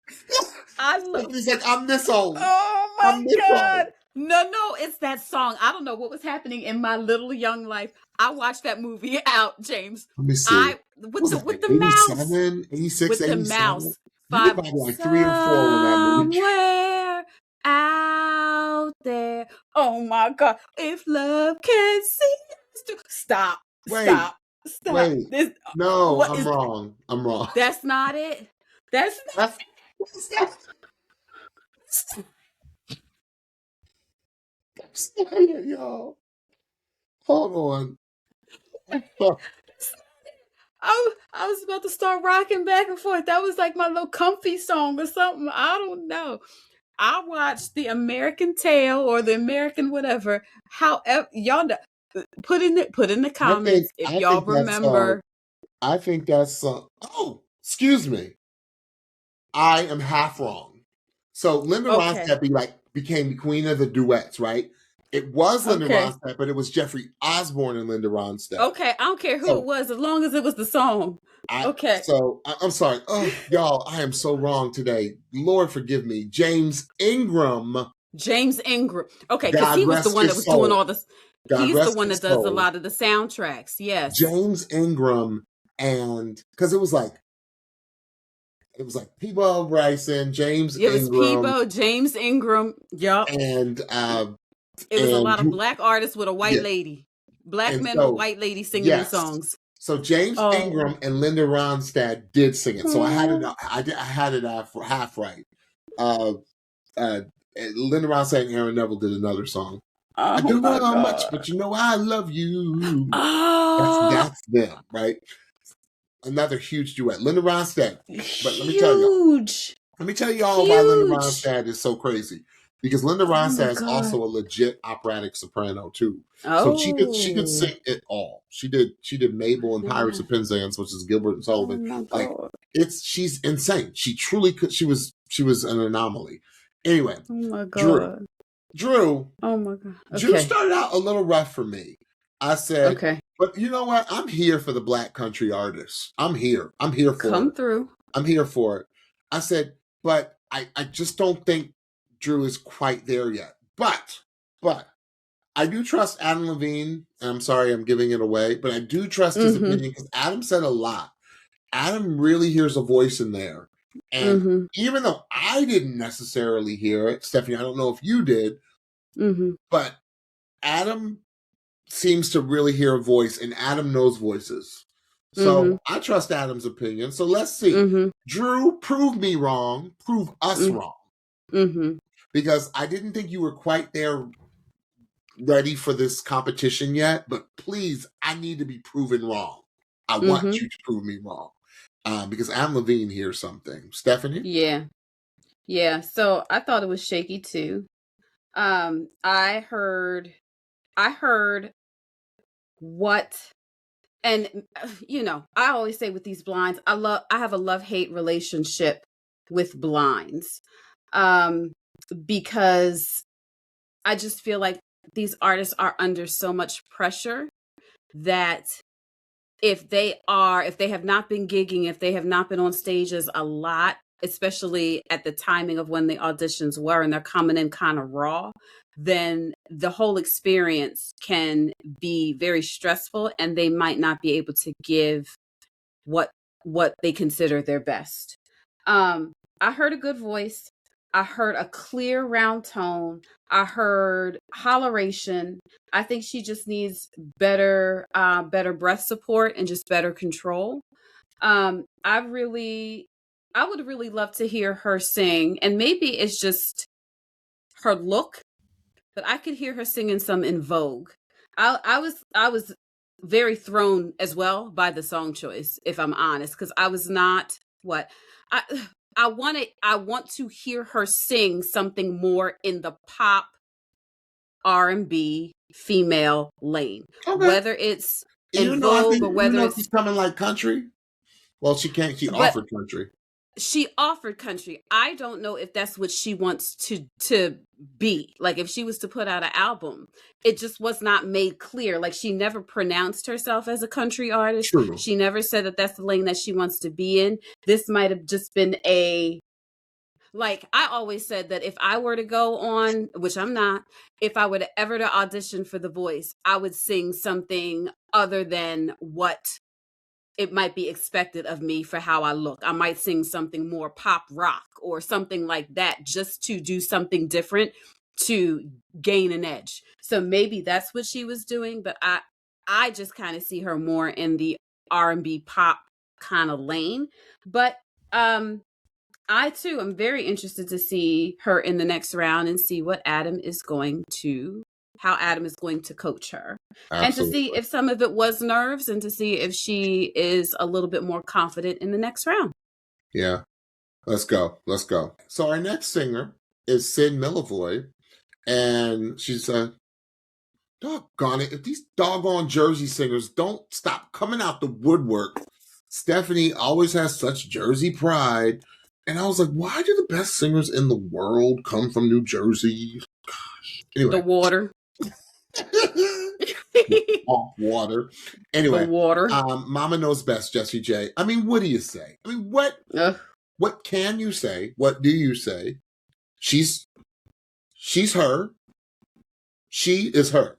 He's like, I'm this old. Oh my God. No, it's that song. I don't know what was happening in my little young life. I watched that movie out, James. Let me see. With the mouse. 86, with 87? The mouse. Probably like 3 or 4 when that movie. Somewhere out there. Oh my God. If love can see us. Stop. Wait. Wait. No, I'm wrong. That's not it. That's y'all. Hold on. I was about to start rocking back and forth. That was like my little comfy song or something. I don't know. I watched the American Tail or the American whatever. However, y'all know, put in the comments if I y'all think that's remember. I think that's oh, excuse me. I am half wrong. So Linda Okay. Ronstadt became the queen of the duets, right? It was Linda Okay. Ronstadt, but it was Jeffrey Osborne and Linda Ronstadt. Okay. I don't care who it was, as long as it was the song. Okay. I'm sorry. Oh, y'all, I am so wrong today. Lord forgive me. James Ingram. Okay, because God he was the rest one that his was soul. doing all this. God He's the rest one his that does a soul. lot of the soundtracks. Yes. James Ingram, and because it was like Peebo Bryson, James It was Ingram, Peebo, James Ingram. Yup. and It was a lot Drew, of black artists with a white yeah. lady. Black And men so, with white ladies singing the songs. So James Ingram and Linda Ronstadt did sing it. So I had it. I had it half right. Linda Ronstadt and Aaron Neville did another song. I don't know how much, but you know I love you. That's them, right? Another huge duet. Linda Ronstadt. But let me tell y'all why Linda Ronstadt is so crazy. Because Linda Ronstadt is also a legit operatic soprano too. So she could sing it all. She did Mabel and Pirates of Penzance, which is Gilbert and Sullivan. She's insane. She truly could. She was an anomaly. Anyway. Oh my God. Drew. Oh my God. Okay. Drew started out a little rough for me. I said, okay, but you know what? I'm here for the black country artists. I'm here for it. Come through. I'm here for it. I said, but I just don't think Drew is quite there yet. But I do trust Adam Levine, and I'm sorry I'm giving it away, but I do trust his opinion because Adam said a lot. Adam really hears a voice in there. And even though I didn't necessarily hear it, Stephanie, I don't know if you did, but Adam seems to really hear a voice, and Adam knows voices. So I trust Adam's opinion. So let's see. Drew, prove me wrong. Prove us wrong. Because I didn't think you were quite there ready for this competition yet. But please, I need to be proven wrong. I want you to prove me wrong. Because Adam Levine hears something. Stephanie? Yeah. So I thought it was shaky too. I heard what, and I always say with these blinds, I have a love-hate relationship with blinds, because I just feel like these artists are under so much pressure that if they have not been gigging, if they have not been on stages a lot, especially at the timing of when the auditions were, and they're coming in kind of raw, then the whole experience can be very stressful, and they might not be able to give what they consider their best. I heard a good voice. I heard a clear, round tone. I heard holleration. I think she just needs better breath support and just better control. I would really love to hear her sing, and maybe it's just her look, but I could hear her singing some In Vogue. I was very thrown as well by the song choice, if I'm honest, because I was not I want to hear her sing something more in the pop R&B female lane. Okay. Whether it's In Vogue or whether it's coming like country. Well, she offered country. She offered country. I don't know if that's what she wants to be. Like, if she was to put out an album, it just was not made clear. Like, she never pronounced herself as a country artist. True. She never said that that's the lane that she wants to be in. This might have just been like, I always said that if I were to go on, which I'm not, if I were to ever to audition for The Voice, I would sing something other than what it might be expected of me for how I look. I might sing something more pop rock or something like that, just to do something different to gain an edge. So maybe that's what she was doing, but I just kind of see her more in the R&B pop kind of lane. But I too am very interested to see her in the next round and see what how Adam is going to coach her. Absolutely. And to see if some of it was nerves, and to see if she is a little bit more confident in the next round. Yeah. Let's go. So our next singer is Syd Millevoi, and she's doggone it, if these doggone Jersey singers don't stop coming out the woodwork. Stephanie always has such Jersey pride. And I was like, why do the best singers in the world come from New Jersey? Gosh. Anyway. The water. Off water. Anyway. The water. Mama knows best, Jessie J. I mean, what do you say? I mean, what can you say? What do you say? She's her. She is her.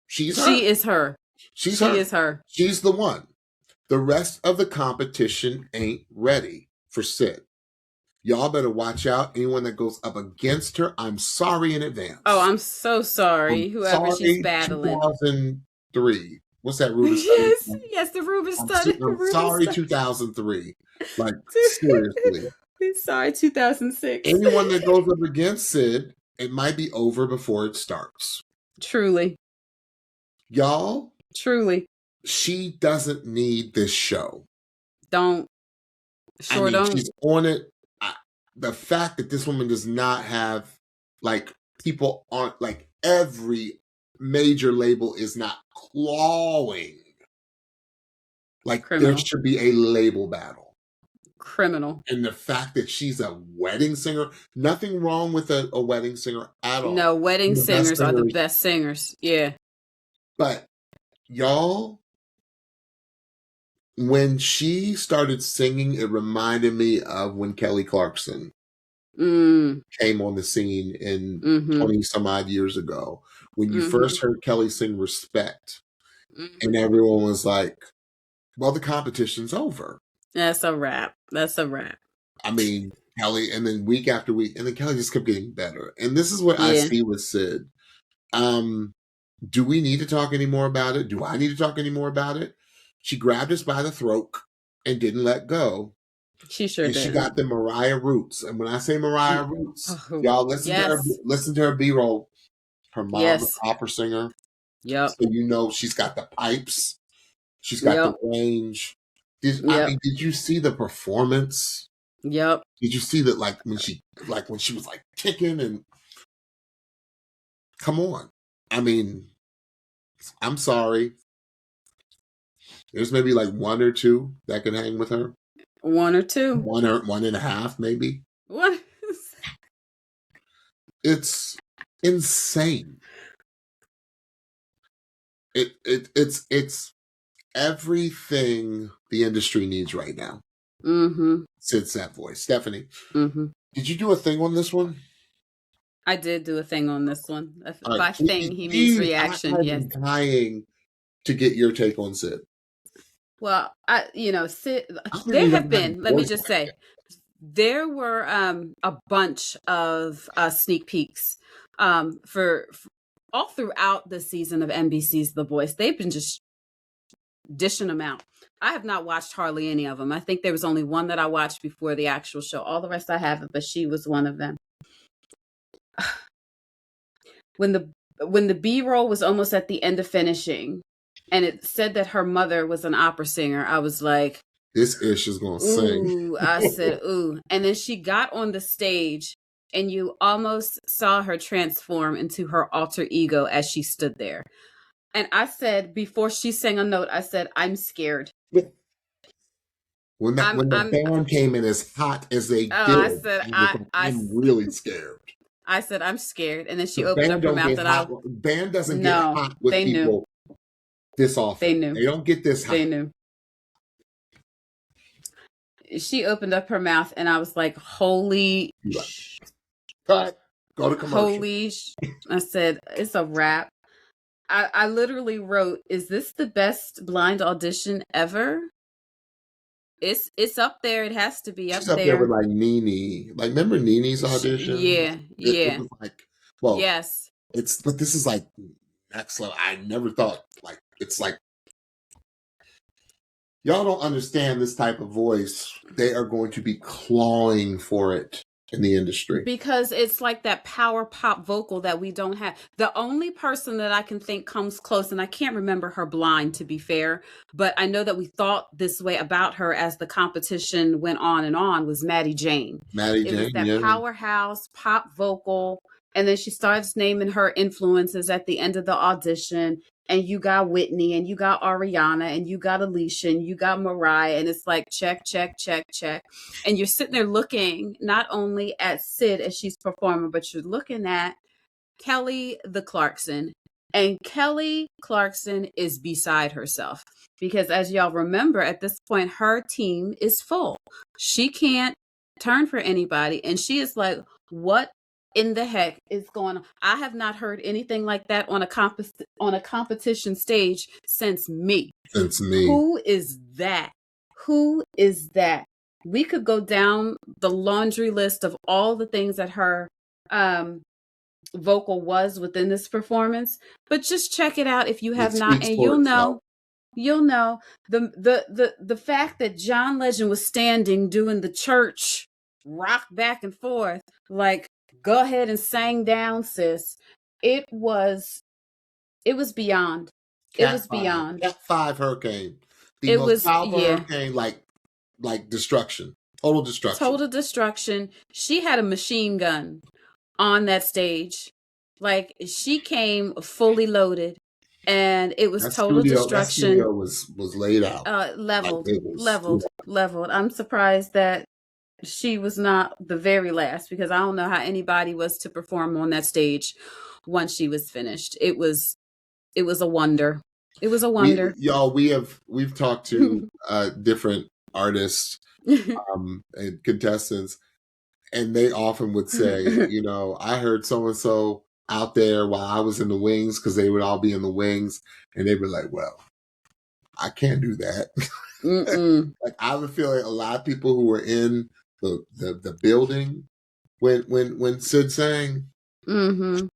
She's her. She is her. She's she her. is her. She's the one. The rest of the competition ain't ready for Syd. Y'all better watch out. Anyone that goes up against her, I'm sorry in advance. Oh, I'm so sorry. Whoever she's battling. 2003. What's that Ruben study? Yes, the Ruben study. I'm sorry, 2003. Like, seriously. Sorry, 2006. Anyone that goes up against Syd, it might be over before it starts. Truly. Y'all. Truly. She doesn't need this show. Don't. Sure don't. She's on it. The fact that this woman does not have, like, people on, like, every major label is not clawing. Like, Criminal. there should be a label battle. Criminal. And the fact that she's a wedding singer, nothing wrong with a wedding singer at all. No, wedding singers are the best singers. Yeah. But, y'all, when she started singing, it reminded me of when Kelly Clarkson came on the scene in 20 some odd years ago. When you first heard Kelly sing Respect, and everyone was like, well, the competition's over. That's a wrap. That's a wrap. I mean, Kelly, and then week after week, and then Kelly just kept getting better. And this is what I see with Syd. Do we need to talk any more about it? Do I need to talk any more about it? She grabbed us by the throat and didn't let go. She sure did. She got the Mariah roots. And when I say Mariah roots, y'all listen to her B-roll. Her mom's an opera singer. Yep. So you know she's got the pipes. She's got the range. I mean, did you see the performance? Yep. Did you see that when she was like kicking and come on. I mean, I'm sorry. There's maybe like one or two that can hang with her. One or two. One and a half, maybe. What? It's insane. It's everything the industry needs right now. Syd's that voice. Stephanie, did you do a thing on this one? I did do a thing on this one. By thing, he means reaction. Yes. I'm dying to get your take on Syd. Well, Syd, there have been, let me just say, there were a bunch of sneak peeks for all throughout the season of NBC's The Voice. They've been just dishing them out. I have not watched hardly any of them. I think there was only one that I watched before the actual show. All the rest I haven't, but she was one of them. When the B-roll was almost at the end of finishing, and it said that her mother was an opera singer, I was like, this ish is gonna sing. I said, ooh. And then she got on the stage, and you almost saw her transform into her alter ego as she stood there. And I said, before she sang a note, I said, I'm scared. When the band came in as hot as they did, I said, I'm really scared. I said, I'm scared. And then she opened up her mouth and band doesn't get hot with people this often. They knew. They don't get this hot. They knew. She opened up her mouth and I was like, holy. Cut. Go to commercial. I said, it's a wrap. I literally wrote, is this the best blind audition ever? It's up there. It has to be She's up there. With like Nene. Like, remember Nene's audition? Yeah. It was like, well, yes. But this is like next level. I never thought, like, it's like, y'all don't understand this type of voice. They are going to be clawing for it in the industry. Because it's like that power pop vocal that we don't have. The only person that I can think comes close, and I can't remember her blind, to be fair, but I know that we thought this way about her as the competition went on, was Maddie Jane. Maddie It Jane, was that powerhouse pop vocal, and then she starts naming her influences at the end of the audition. And you got Whitney, and you got Ariana, and you got Alicia, and you got Mariah, and it's like check, check, check, check. And you're sitting there looking not only at Syd as she's performing, but you're looking at Kelly the Clarkson. And Kelly Clarkson is beside herself because, as y'all remember, at this point, her team is full. She can't turn for anybody. And she is like, what in the heck is going on? I have not heard anything like that on a competition stage since me. Who is that? Who is that? We could go down the laundry list of all the things that her vocal was within this performance, but just check it out if you have not, and you'll know the fact that John Legend was standing doing the church rock back and forth, like, go ahead and sang down, sis. It was beyond. It was beyond. Cat 5 hurricane. The most powerful hurricane, like destruction. Total destruction. She had a machine gun on that stage. Like, she came fully loaded, and it was total destruction. That studio was laid out. Leveled. I'm surprised that she was not the very last, because I don't know how anybody was to perform on that stage once she was finished. It was a wonder. It was a wonder. We've talked to different artists and contestants, and they often would say, I heard so-and-so out there while I was in the wings, because they would all be in the wings, and they'd be like, well, I can't do that. Like, I would feel like a lot of people who were in the building when Syd sang, I don't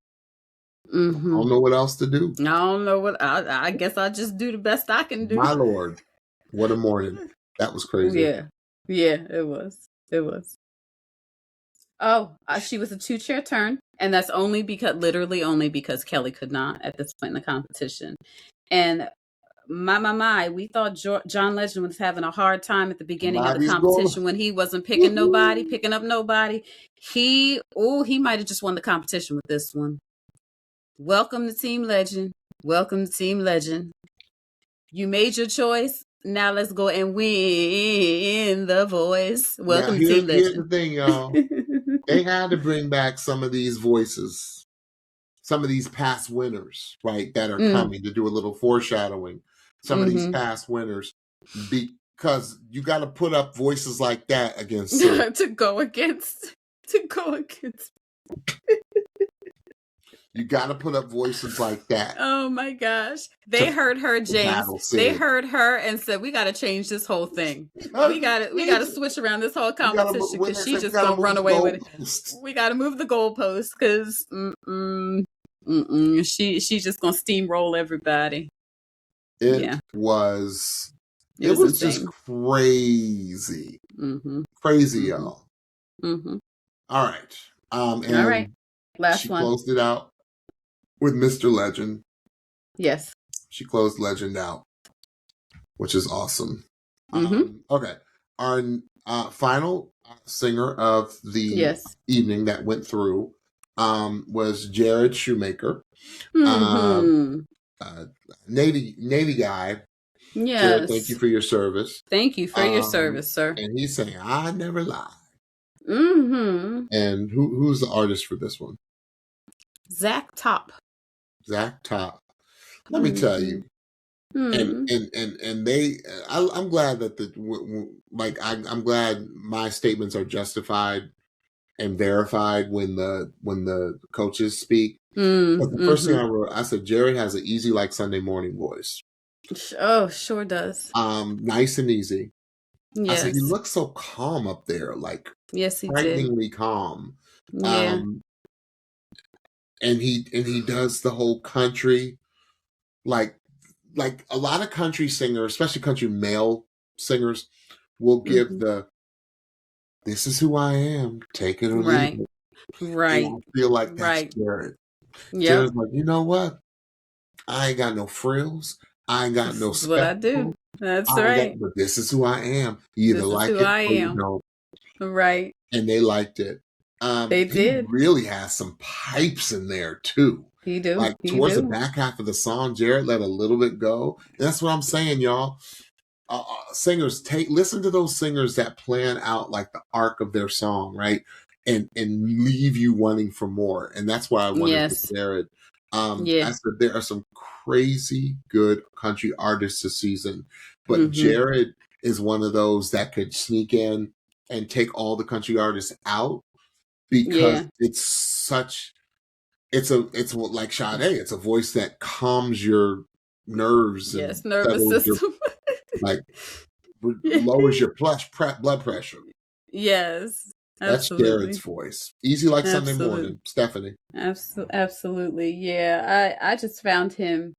know what else to do. I don't know what, I guess I'll just do the best I can do. My Lord, what a morning. That was crazy. Yeah, it was. Oh, she was a 2-chair turn, and that's literally only because Kelly could not at this point in the competition. And my, we thought John Legend was having a hard time at the beginning of the competition when he wasn't picking up nobody. He might have just won the competition with this one. Welcome to Team Legend. You made your choice. Now let's go and win the voice. Welcome to Team Legend. Here's the thing, y'all. They had to bring back some of these voices, some of these past winners, right, that are coming, to do a little foreshadowing. Some of these past winners, because you got to put up voices like that against to go against. You got to put up voices like that. Oh my gosh. They heard her, James. They heard her and said, we got to change this whole thing. We got to switch around this whole competition, because she's just going to run away with it. We got to move the goalposts, because she's just going to steamroll everybody. It was just crazy. Crazy, y'all. All right. All right. Last one. She closed it out with Mr. Legend. Yes. She closed Legend out, which is awesome. Okay. Our final singer of the evening that went through was Jared Shoemaker. Navy guy. Yes. Jared, thank you for your service. Thank you for your service, sir. And he's saying, I never lie. And who's the artist for this one? Zach Top. Let me tell you. And they, I'm glad that I'm glad my statements are justified and verified when the coaches speak. But the first thing I wrote, I said, Jared has an easy like Sunday morning voice. Oh, sure does. Nice and easy. Yes. I said, he looks so calm up there, like, yes, he frighteningly did. Calm. Yeah. And he does the whole country, like a lot of country singers, especially country male singers, will give the this is who I am. Take it or leave it. Right. And I feel like that's Jared. Jared's like, you know what? I ain't got no frills. I ain't got no This is what I do. That's right. But this is who I am. You either like it or you don't. Right. And they liked it. They did. He really has some pipes in there too. He do. Like towards the back half of the song, Jared let a little bit go. And that's what I'm saying, y'all. Singers, listen to those singers that plan out like the arc of their song, right? And leave you wanting for more. And that's why I wanted to Jared. I said there are some crazy good country artists this season, but Jared is one of those that could sneak in and take all the country artists out because it's like Sade. It's a voice that calms your nerves. Yes, nervous system. Lowers your blood pressure. Yes. That's Jared's voice. Easy like Sunday morning, Stephanie. Absolutely. Yeah. I just found him,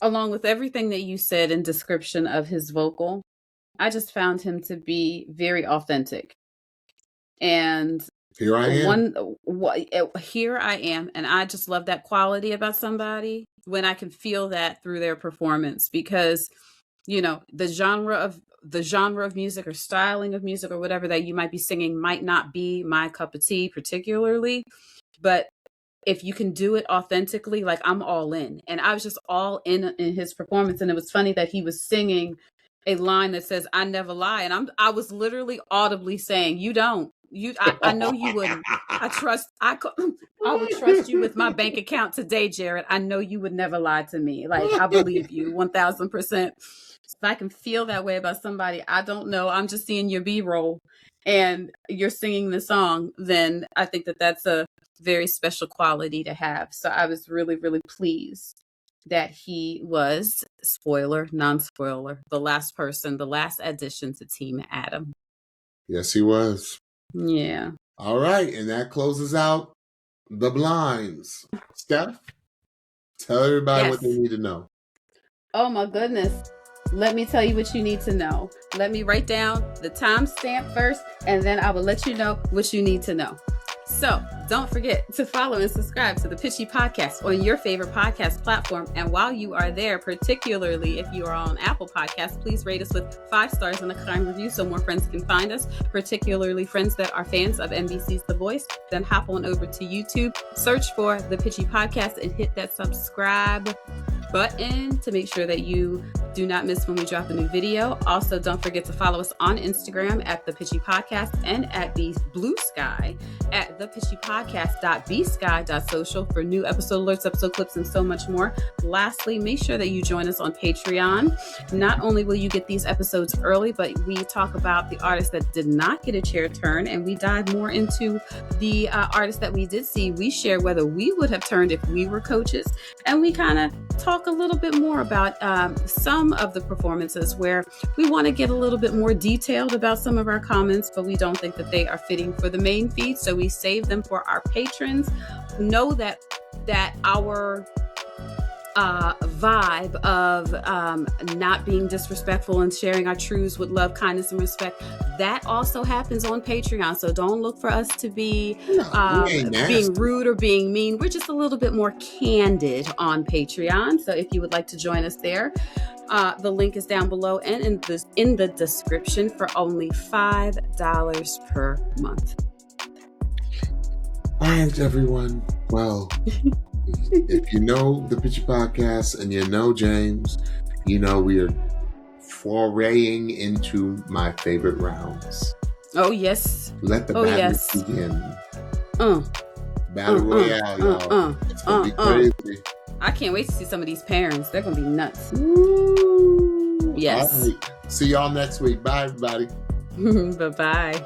along with everything that you said in description of his vocal, I just found him to be very authentic. And here I am. Here I am. And I just love that quality about somebody when I can feel that through their performance, because, you know, the genre of music or styling of music or whatever that you might be singing might not be my cup of tea particularly, but if you can do it authentically, like I'm all in. And I was just all in his performance. And it was funny that he was singing a line that says, "I never lie." And I was literally audibly saying, "You don't. I know you wouldn't. I would trust you with my bank account today, Jared. I know you would never lie to me. Like, I believe you 1000%. If I can feel that way about somebody, I don't know, I'm just seeing your B-roll and you're singing the song, then I think that that's a very special quality to have. So I was really, really pleased that he was, spoiler, non-spoiler, the last addition to Team Adam. Yes, he was. Yeah. All right. And that closes out the blinds. Steph, tell everybody what they need to know. Oh, my goodness. Let me tell you what you need to know. Let me write down the timestamp first, and then I will let you know what you need to know. So don't forget to follow and subscribe to the Pitchy Podcast on your favorite podcast platform. And while you are there, particularly if you are on Apple Podcasts, please rate us with 5 stars and a kind review so more friends can find us, particularly friends that are fans of NBC's The Voice. Then hop on over to YouTube, search for the Pitchy Podcast, and hit that subscribe button to make sure that you do not miss when we drop a new video. Also, don't forget to follow us on Instagram at The Pitchy Podcast and at the Blue Sky at thepitchypodcast.bsky.social for new episode alerts, episode clips, and so much more. Lastly, make sure that you join us on Patreon. Not only will you get these episodes early, but we talk about the artists that did not get a chair turn, and we dive more into the artists that we did see. We share whether we would have turned if we were coaches, and we kind of talk a little bit more about some of the performances where we want to get a little bit more detailed about some of our comments, but we don't think that they are fitting for the main feed, so we save them for our patrons. Know that our vibe of not being disrespectful and sharing our truths with love, kindness, and respect, that also happens on Patreon. So don't look for us to be being rude or being mean. We're just a little bit more candid on Patreon. So if you would like to join us there, the link is down below and in the description for only $5 per month. All right, everyone. Well, if you know the Pitchy Podcast and you know James, you know we are foraying into my favorite rounds. Oh, yes. Let the madness begin. Battle Royale, y'all. It's going to be crazy. I can't wait to see some of these pairings. They're going to be nuts. Woo. Yes. All right. See y'all next week. Bye, everybody. Bye-bye.